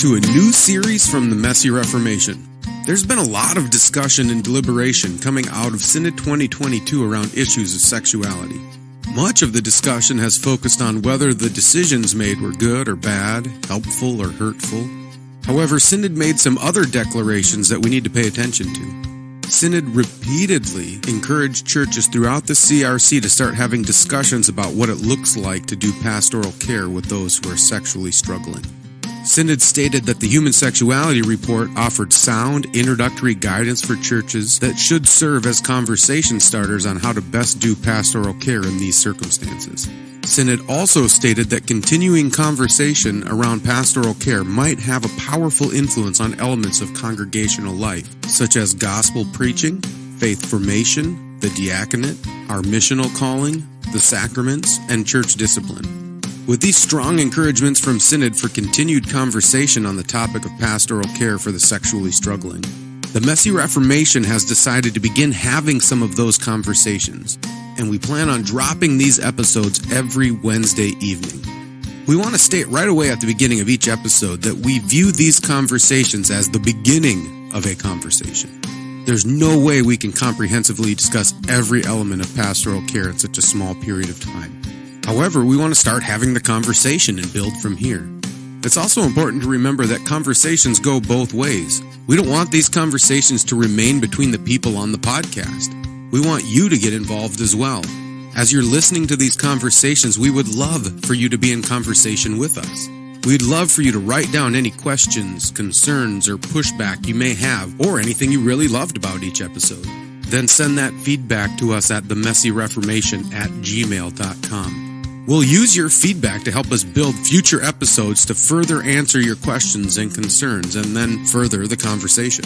to a new series from the Messy Reformation. There's been a lot of discussion and deliberation coming out of Synod 2022 around issues of sexuality. Much of the discussion has focused on whether the decisions made were good or bad, helpful or hurtful. However, Synod made some other declarations that we need to pay attention to. Synod repeatedly encouraged churches throughout the CRC to start having discussions about what it looks like to do pastoral care with those who are sexually struggling. Synod stated that the Human Sexuality Report offered sound, introductory guidance for churches that should serve as conversation starters on how to best do pastoral care in these circumstances. Synod also stated that continuing conversation around pastoral care might have a powerful influence on elements of congregational life, such as gospel preaching, faith formation, the diaconate, our missional calling, the sacraments, and church discipline. With these strong encouragements from Synod for continued conversation on the topic of pastoral care for the sexually struggling, the Messy Reformation has decided to begin having some of those conversations, and we plan on dropping these episodes every Wednesday evening. We want to state right away at the beginning of each episode that we view these conversations as the beginning of a conversation. There's no way we can comprehensively discuss every element of pastoral care in such a small period of time. However, we want to start having the conversation and build from here. It's also important to remember that conversations go both ways. We don't want these conversations to remain between the people on the podcast. We want you to get involved as well. As you're listening to these conversations, we would love for you to be in conversation with us. We'd love for you to write down any questions, concerns, or pushback you may have, or anything you really loved about each episode. Then send that feedback to us at themessyreformation@gmail.com. We'll use your feedback to help us build future episodes to further answer your questions and concerns and then further the conversation.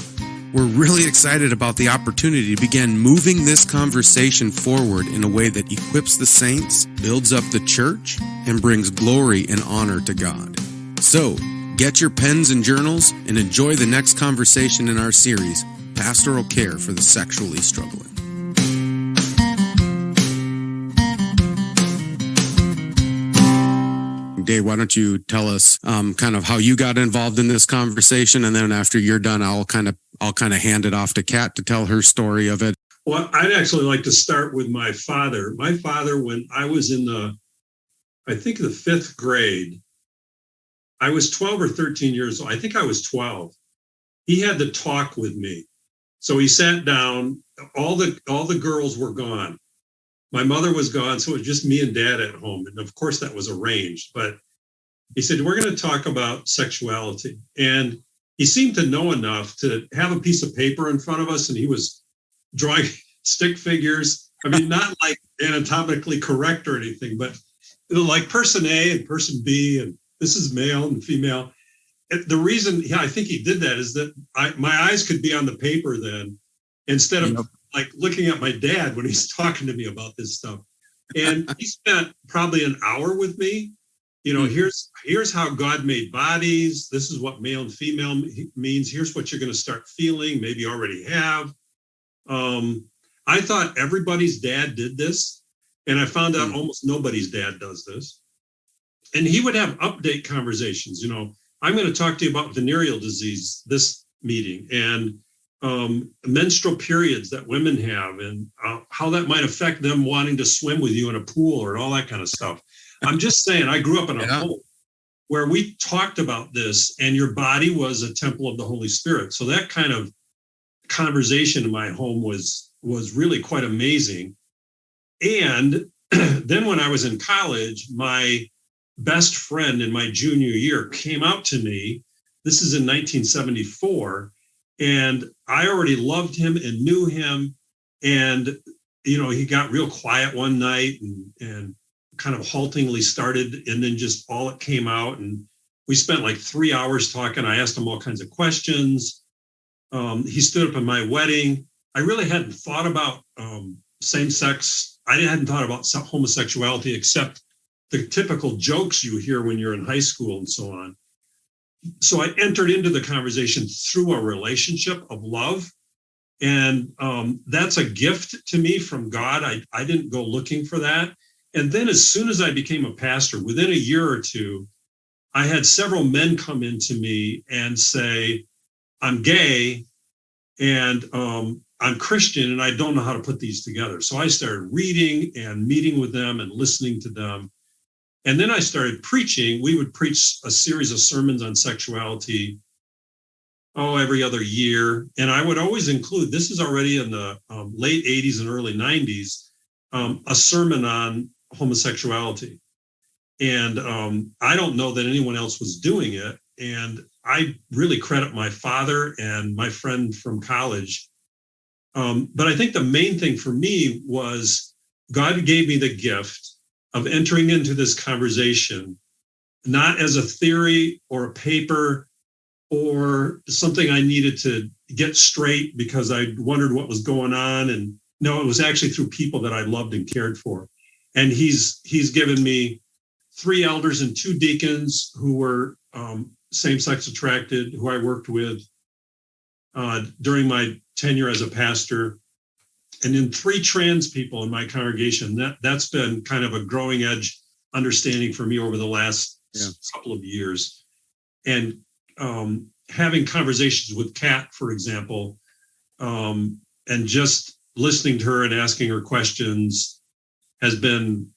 We're really excited about the opportunity to begin moving this conversation forward in a way that equips the saints, builds up the church, and brings glory and honor to God. So, get your pens and journals and enjoy the next conversation in our series, Pastoral Care for the Sexually Struggling. Dave, why don't you tell us kind of how you got involved in this conversation, and then after you're done, I'll kind of hand it off to Kat to tell her story of it. Well, I'd actually like to start with my father. My father, when I was in the 5th grade, I was 12 or 13 years old. I think I was 12. He had to talk with me. So he sat down. All the girls were gone. My mother was gone, so it was just me and Dad at home. And of course, that was arranged. But he said, we're going to talk about sexuality. And he seemed to know enough to have a piece of paper in front of us, and he was drawing stick figures. I mean, not like anatomically correct or anything, but like person A and person B, and this is male and female. The reason I think he did that is that my eyes could be on the paper then, instead of like looking at my dad when he's talking to me about this stuff. And he spent probably an hour with me. Here's how God made bodies. This is what male and female means. Here's what you're going to start feeling, maybe you already have. I thought everybody's dad did this, and I found out almost nobody's dad does this. And he would have update conversations. I'm going to talk to you about venereal disease this meeting, and menstrual periods that women have, and how that might affect them wanting to swim with you in a pool or all that kind of stuff. I'm just saying, I grew up in a home where we talked about this, and your body was a temple of the Holy Spirit. So that kind of conversation in my home was really quite amazing. And then when I was in college, my best friend in my junior year came out to me. This is in 1974. And I already loved him and knew him. And, he got real quiet one night and kind of haltingly started, and then just all it came out. And we spent like 3 hours talking. I asked him all kinds of questions. He stood up at my wedding. I really hadn't thought about same-sex. I hadn't thought about homosexuality, except the typical jokes you hear when you're in high school and so on. So I entered into the conversation through a relationship of love. And that's a gift to me from God. I didn't go looking for that. And then as soon as I became a pastor, within a year or two, I had several men come into me and say, I'm gay and I'm Christian and I don't know how to put these together. So I started reading and meeting with them and listening to them. And then I started preaching. We would preach a series of sermons on sexuality, every other year. And I would always include, this is already in the late 80s and early 90s, a sermon on homosexuality. And I don't know that anyone else was doing it. And I really credit my father and my friend from college. But I think the main thing for me was God gave me the gift of entering into this conversation, not as a theory or a paper or something I needed to get straight because I wondered what was going on. And no, it was actually through people that I loved and cared for. And he's given me 3 elders and 2 deacons who were same-sex attracted, who I worked with during my tenure as a pastor, and then 3 trans people in my congregation. That's been kind of a growing edge understanding for me over the last couple of years. And having conversations with Kat, for example, and just listening to her and asking her questions has been,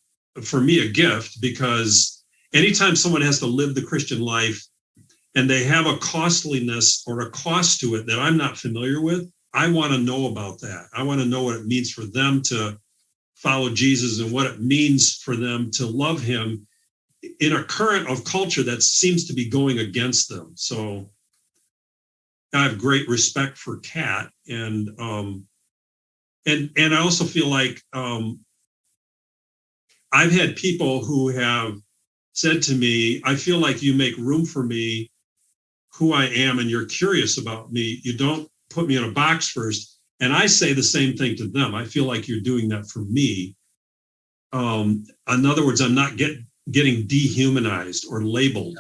for me, a gift, because anytime someone has to live the Christian life and they have a costliness or a cost to it that I'm not familiar with, I want to know about that. I want to know what it means for them to follow Jesus and what it means for them to love him in a current of culture that seems to be going against them. So I have great respect for Kat, and I also feel like I've had people who have said to me, I feel like you make room for me, who I am, and you're curious about me. You don't put me in a box first. And I say the same thing to them. I feel like you're doing that for me. In other words, I'm not getting dehumanized or labeled.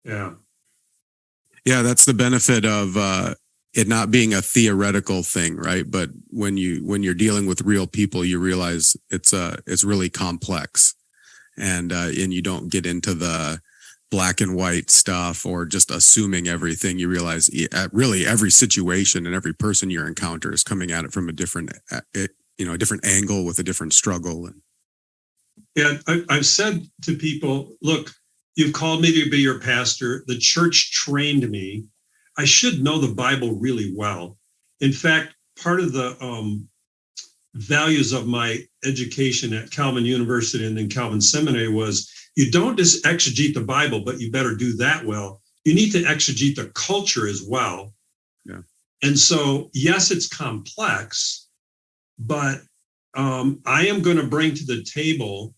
Yeah. Yeah, that's the benefit of it not being a theoretical thing, right? But when you're dealing with real people, you realize it's really complex, and you don't get into the black and white stuff or just assuming everything. You realize really every situation and every person you encounter is coming at it from a different angle with a different struggle. Yeah, I've said to people, look, you've called me to be your pastor. The church trained me. I should know the Bible really well. In fact, part of the values of my education at Calvin University and then Calvin Seminary was, you don't just exegete the Bible, but you better do that well. You need to exegete the culture as well. Yeah. And so, yes, it's complex, but I am going to bring to the table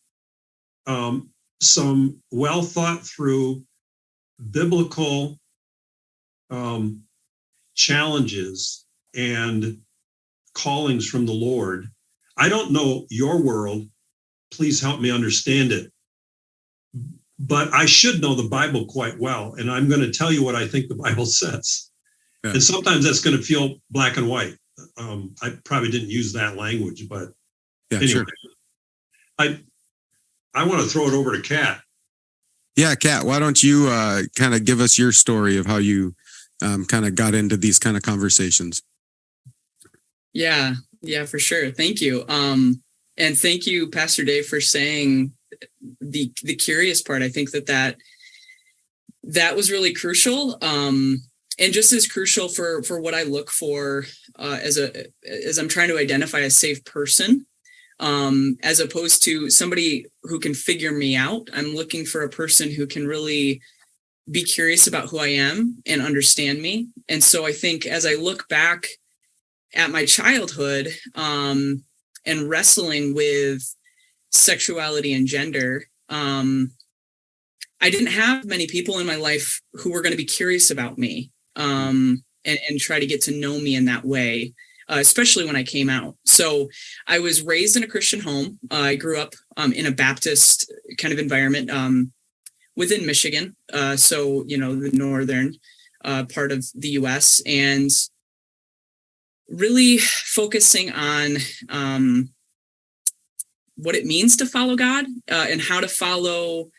some well thought through biblical challenges and callings from the Lord. I don't know your world. Please help me understand it. But I should know the Bible quite well. And I'm going to tell you what I think the Bible says. Yeah. And sometimes that's going to feel black and white. I probably didn't use that language, but anyway, sure. I want to throw it over to Kat. Yeah, Kat, why don't you kind of give us your story of how you kind of got into these kind of conversations? Yeah, for sure. Thank you. And thank you, Pastor Dave, for saying the curious part. I think that was really crucial. And just as crucial for what I look for as I'm trying to identify a safe person, as opposed to somebody who can figure me out. I'm looking for a person who can really be curious about who I am and understand me. And so I think as I look back at my childhood and wrestling with sexuality and gender, I didn't have many people in my life who were going to be curious about me and try to get to know me in that way, especially when I came out. So I was raised in a Christian home. I grew up in a Baptist kind of environment within Michigan. So, the northern part of the U.S., and really focusing on what it means to follow God and how to follow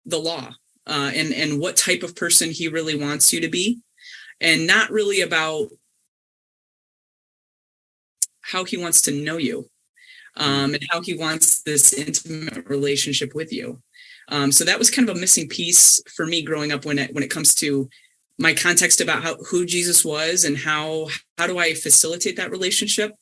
the law. and what type of person he really wants you to be, and not really about how he wants to know you, and how he wants this intimate relationship with you. So that was kind of a missing piece for me growing up when it comes to my context about who Jesus was and how do I facilitate that relationship.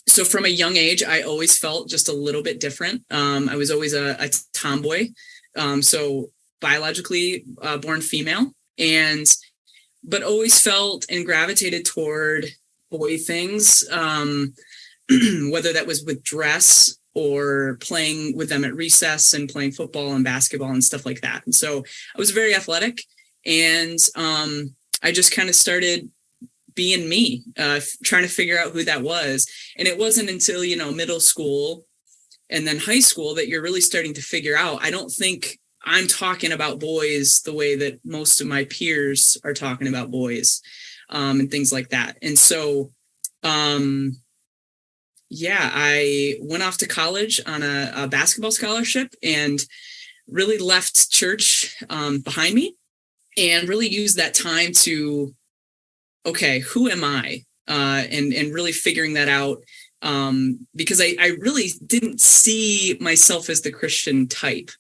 So from a young age, I always felt just a little bit different. I was always a tomboy. So biologically born female, but always felt and gravitated toward boy things, whether that was with dress or playing with them at recess and playing football and basketball and stuff like that. And so I was very athletic, and I just kind of started being me, trying to figure out who that was. And it wasn't until, middle school and then high school that you're really starting to figure out, I don't think I'm talking about boys the way that most of my peers are talking about boys, and things like that. And so, I went off to college on a basketball scholarship and really left church behind me, and really used that time to, okay, who am I? And really figuring that out, because I really didn't see myself as the Christian type.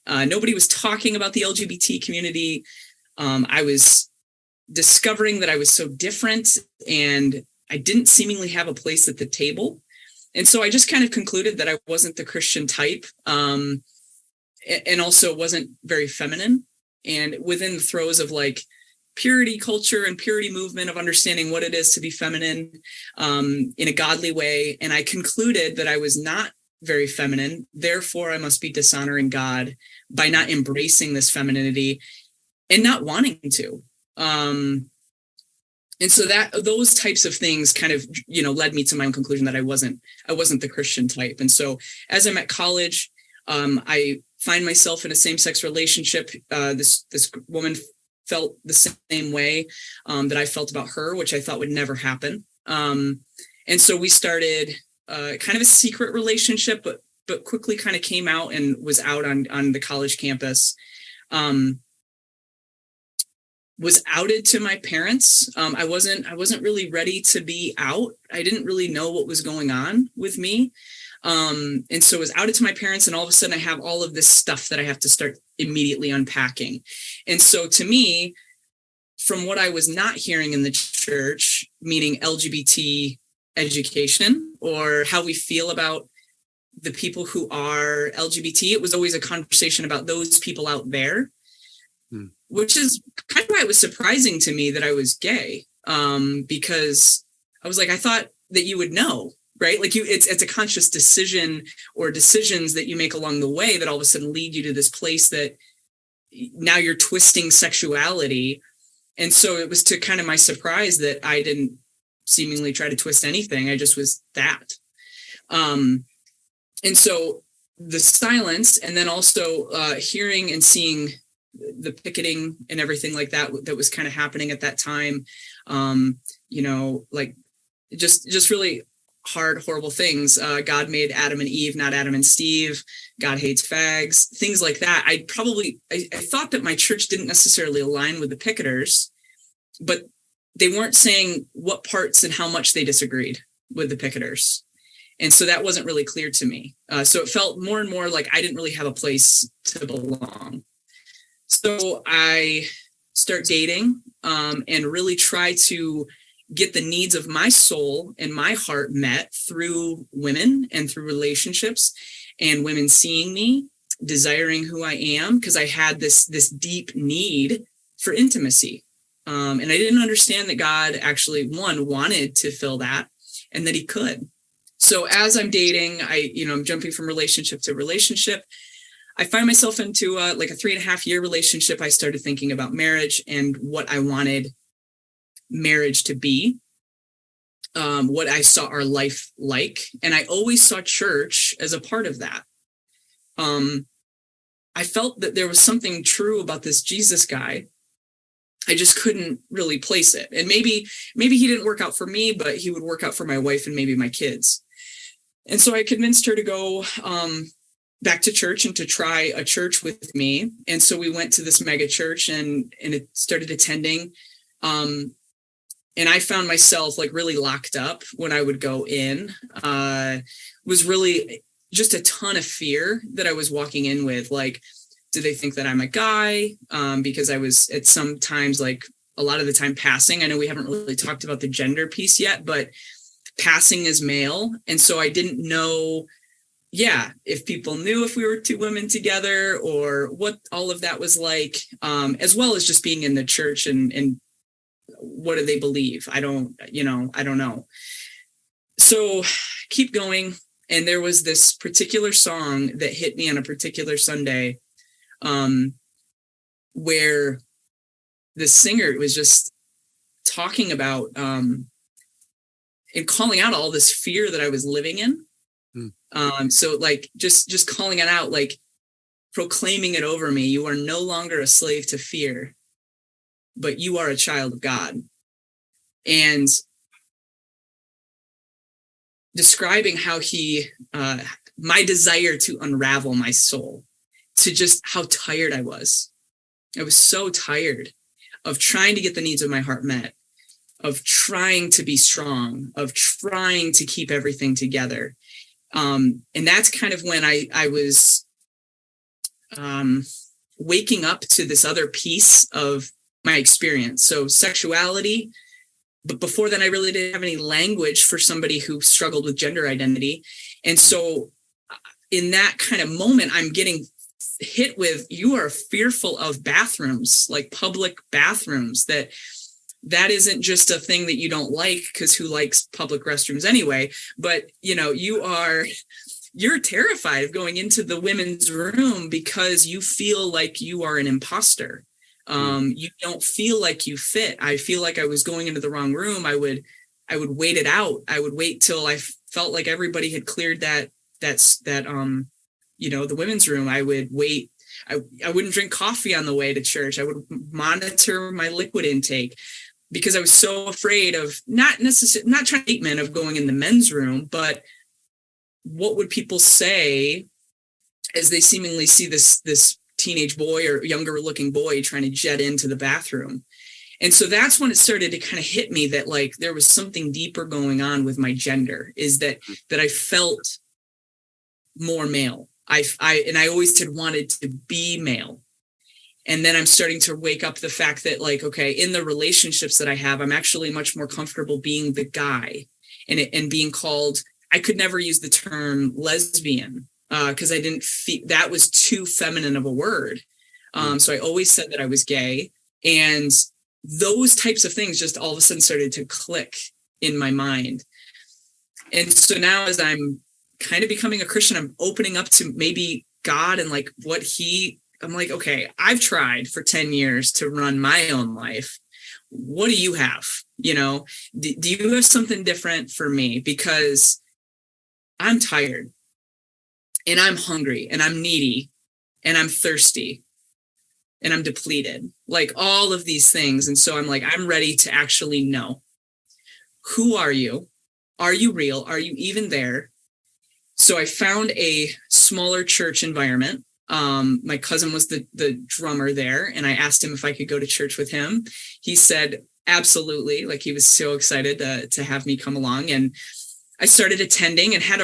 Nobody was talking about the LGBT community. I was discovering that I was so different, and I didn't seemingly have a place at the table. And so I just kind of concluded that I wasn't the Christian type, and also wasn't very feminine. And within the throes of like purity culture and purity movement of understanding what it is to be feminine, in a godly way. And I concluded that I was not very feminine. Therefore, I must be dishonoring God by not embracing this femininity and not wanting to. And so those types of things kind of, led me to my own conclusion that I wasn't the Christian type. And so as I'm at college, I find myself in a same-sex relationship. This woman felt the same way that I felt about her, which I thought would never happen. And so we started kind of a secret relationship, but quickly kind of came out and was out on the college campus. Was outed to my parents. I wasn't really ready to be out. I didn't really know what was going on with me. And so I was outed to my parents, and all of a sudden I have all of this stuff that I have to start immediately unpacking. And so to me, from what I was not hearing in the church, meaning LGBT education or how we feel about the people who are LGBT, it was always a conversation about those people out there. Which is kind of why it was surprising to me that I was gay, because I was like, I thought that you would know, right? Like it's a conscious decision or decisions that you make along the way that all of a sudden lead you to this place that now you're twisting sexuality. And so it was to kind of my surprise that I didn't seemingly try to twist anything. I just was that. And so the silence, and then also hearing and seeing the picketing and everything like that was kind of happening at that time, like just really hard, horrible things. God made Adam and Eve, not Adam and Steve. God hates fags, things like that. I thought that my church didn't necessarily align with the picketers, but they weren't saying what parts and how much they disagreed with the picketers. And so that wasn't really clear to me. So it felt more and more like I didn't really have a place to belong. So I start dating, and really try to get the needs of my soul and my heart met through women and through relationships, and women seeing me, desiring who I am, because I had this deep need for intimacy. And I didn't understand that God actually, wanted to fill that, and that he could. So as I'm dating, I'm jumping from relationship to relationship. I find myself into like a 3.5-year relationship. I started thinking about marriage and what I wanted marriage to be, what I saw our life like. And I always saw church as a part of that. I felt that there was something true about this Jesus guy. I just couldn't really place it. And maybe he didn't work out for me, but he would work out for my wife and maybe my kids. And so I convinced her to go back to church and to try a church with me. And so we went to this mega church and it started attending. And I found myself like really locked up when I would go in. Was really just a ton of fear that I was walking in with. Like, do they think that I'm a guy? Because I was at some times, like a lot of the time passing. I know we haven't really talked about the gender piece yet, but passing as male. And so I didn't know, if people knew if we were two women together or what all of that was like, as well as just being in the church and what do they believe? I don't know. So keep going. And there was this particular song that hit me on a particular Sunday, where the singer was just talking about and calling out all this fear that I was living in. So like just calling it out, like proclaiming it over me. You are no longer a slave to fear, but you are a child of God. And describing how my desire to unravel my soul, to just how tired I was. I was so tired of trying to get the needs of my heart met, of trying to be strong, of trying to keep everything together. And that's kind of when I was waking up to this other piece of my experience. So sexuality, but before then I really didn't have any language for somebody who struggled with gender identity. And so in that kind of moment, I'm getting hit with, you are fearful of bathrooms, like public bathrooms, that isn't just a thing that you don't like, because who likes public restrooms anyway? But you're terrified of going into the women's room because you feel like you are an imposter. You don't feel like you fit. I feel like I was going into the wrong room. I would wait it out. I would wait till I felt like everybody had cleared the women's room. I would wait. I wouldn't drink coffee on the way to church. I would monitor my liquid intake because I was so afraid of not trying to statement of going in the men's room, but what would people say as they seemingly see this teenage boy or younger looking boy trying to jet into the bathroom. And so that's when it started to kind of hit me that like there was something deeper going on with my gender, is that I felt more male. I always had wanted to be male. And then I'm starting to wake up the fact that like, okay, in the relationships that I have, I'm actually much more comfortable being the guy and being called, I could never use the term lesbian because I didn't feel that was too feminine of a word. So I always said that I was gay, and those types of things just all of a sudden started to click in my mind. And so now as I'm kind of becoming a Christian, I'm opening up to maybe God and like I'm like, okay, I've tried for 10 years to run my own life. What do you have? Do you have something different for me? Because I'm tired and I'm hungry and I'm needy and I'm thirsty and I'm depleted, like all of these things. And so I'm like, I'm ready to actually know, who are you? Are you real? Are you even there? So I found a smaller church environment. My cousin was the drummer there, and I asked him if I could go to church with him. He said, absolutely. Like he was so excited to have me come along. And I started attending and had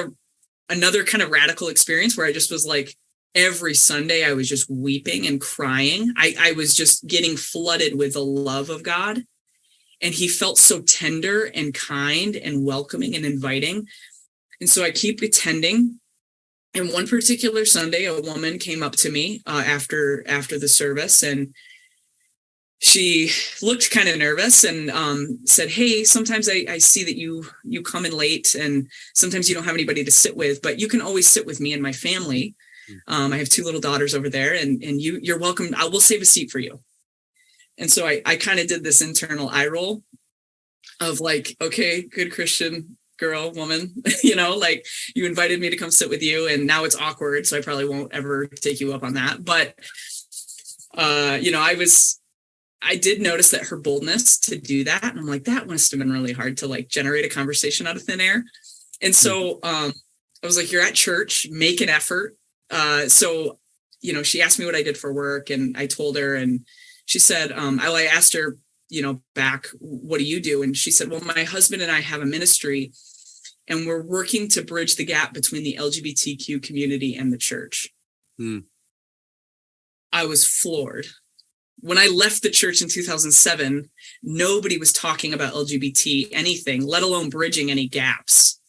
another kind of radical experience where I just was like, every Sunday I was just weeping and crying. I was just getting flooded with the love of God. And he felt so tender and kind and welcoming and inviting. And so I keep attending. And one particular Sunday, a woman came up to me after the service, and she looked kind of nervous and said, hey, sometimes I see that you come in late, and sometimes you don't have anybody to sit with, but you can always sit with me and my family. I have 2 little daughters over there, and you're welcome. I will save a seat for you. And so I kind of did this internal eye roll of like, okay, good Christian girl, woman, like you invited me to come sit with you, and now it's awkward, so I probably won't ever take you up on that. But I did notice that her boldness to do that, and I'm like, that must have been really hard to like generate a conversation out of thin air. And so I was like, you're at church, make an effort. So, she asked me what I did for work, and I told her, and she said, I asked her, back, what do you do? And she said, well, my husband and I have a ministry, and we're working to bridge the gap between the LGBTQ community and the church. I was floored. When I left the church in 2007, nobody was talking about LGBT anything, let alone bridging any gaps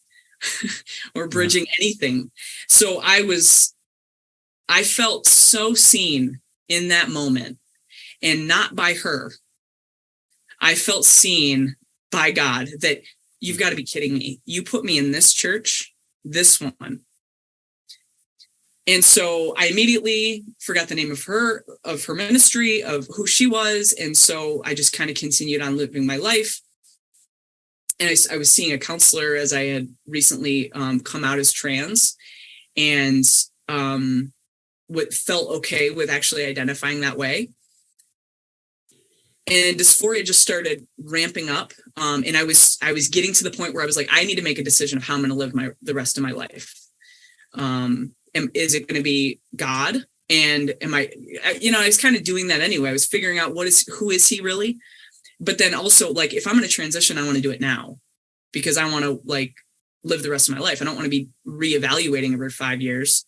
or bridging anything. So I felt so seen in that moment, and not by her. I felt seen by God, that you've got to be kidding me. You put me in this church, this one. And so I immediately forgot the name of her ministry, of who she was. And so I just kind of continued on living my life. And I was seeing a counselor, as I had recently come out as trans, and felt okay with actually identifying that way. And dysphoria just started ramping up. And I was getting to the point where I was like, I need to make a decision of how I'm going to live the rest of my life. Is it going to be God? And I was kind of doing that anyway. I was figuring out who is he really? But then also, like, if I'm going to transition, I want to do it now, because I want to live the rest of my life. I don't want to be reevaluating every 5 years.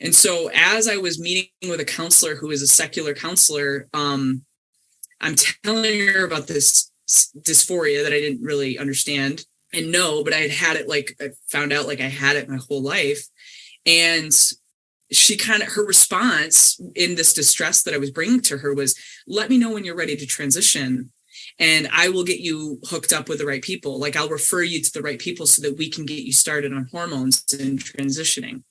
And so as I was meeting with a counselor who is a secular counselor, I'm telling her about this dysphoria that I didn't really understand and know, but I had had it, I found out I had it my whole life. And she her response in this distress that I was bringing to her was, let me know when you're ready to transition, and I will get you hooked up with the right people. I'll refer you to the right people so that we can get you started on hormones and transitioning.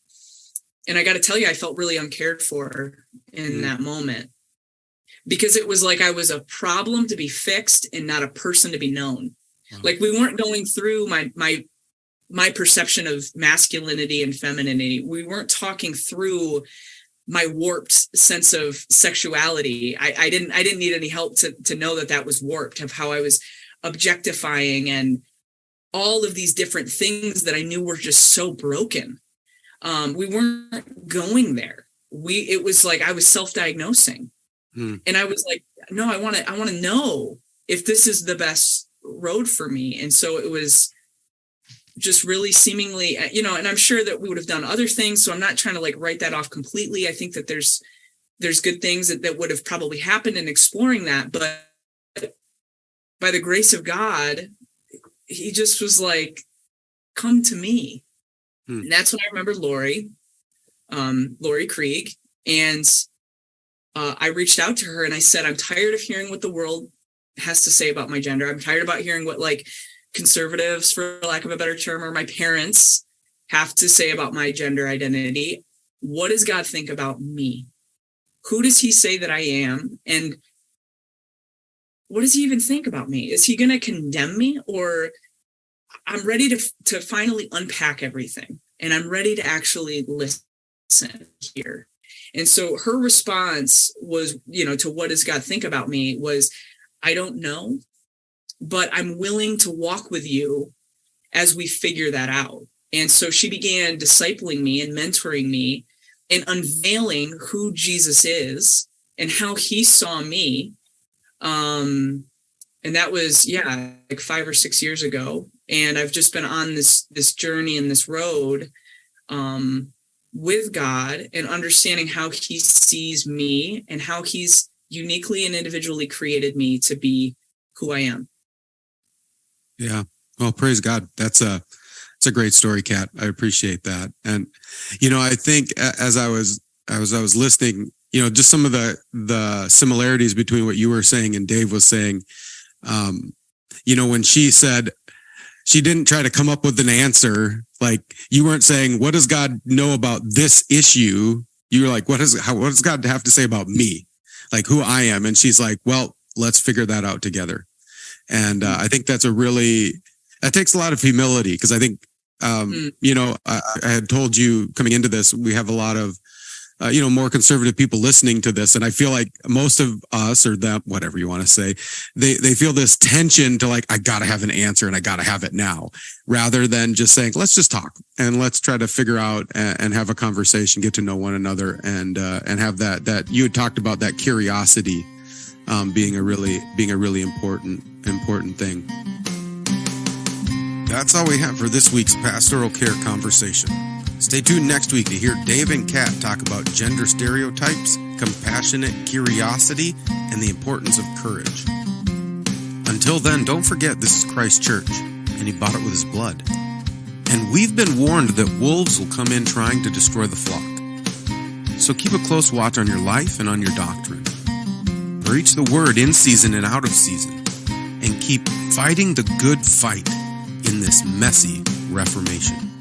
And I got to tell you, I felt really uncared for in that moment, because it was like I was a problem to be fixed and not a person to be known. Wow. We weren't going through my perception of masculinity and femininity. We weren't talking through my warped sense of sexuality. I didn't need any help to know that was warped, of how I was objectifying and all of these different things that I knew were just so broken. We weren't going there. It was like I was self-diagnosing. And I was like, no, I want to know if this is the best road for me. And so it was just really seemingly, and I'm sure that we would have done other things. So I'm not trying to write that off completely. I think that there's good things that would have probably happened in exploring that. But by the grace of God, he just was like, come to me. And that's when I remembered Lori Krieg. And I reached out to her and I said, I'm tired of hearing what the world has to say about my gender. I'm tired about hearing what conservatives, for lack of a better term, or my parents have to say about my gender identity. What does God think about me? Who does he say that I am? And what does he even think about me? Is he going to condemn me? Or I'm ready to finally unpack everything, and I'm ready to actually listen here. And so her response was, to what does God think about me, was, I don't know, but I'm willing to walk with you as we figure that out. And so she began discipling me and mentoring me and unveiling who Jesus is and how he saw me. And that was, 5 or 6 years ago. And I've just been on this journey and this road with God, and understanding how he sees me and how he's uniquely and individually created me to be who I am. Yeah. Well, praise God. It's a great story, Kat. I appreciate that. And, I think as I was listening, just some of the similarities between what you were saying and Dave was saying, when she said, she didn't try to come up with an answer. You weren't saying, what does God know about this issue? You were like, what does God have to say about me? Who I am. And she's like, well, let's figure that out together. And I think that takes a lot of humility, because I think, I had told you coming into this, we have a lot of more conservative people listening to this. And I feel like most of us, or that, whatever you want to say, they feel this tension to like, I got to have an answer and I got to have it now, rather than just saying, let's just talk and let's try to figure out and have a conversation, get to know one another, and have that you had talked about, that curiosity being a really important thing. That's all we have for this week's Pastoral Care Conversation. Stay tuned next week to hear Dave and Kat talk about gender stereotypes, compassionate curiosity, and the importance of courage. Until then, don't forget this is Christ Church, and he bought it with his blood. And we've been warned that wolves will come in trying to destroy the flock. So keep a close watch on your life and on your doctrine. Preach the word in season and out of season, and keep fighting the good fight in this messy Reformation.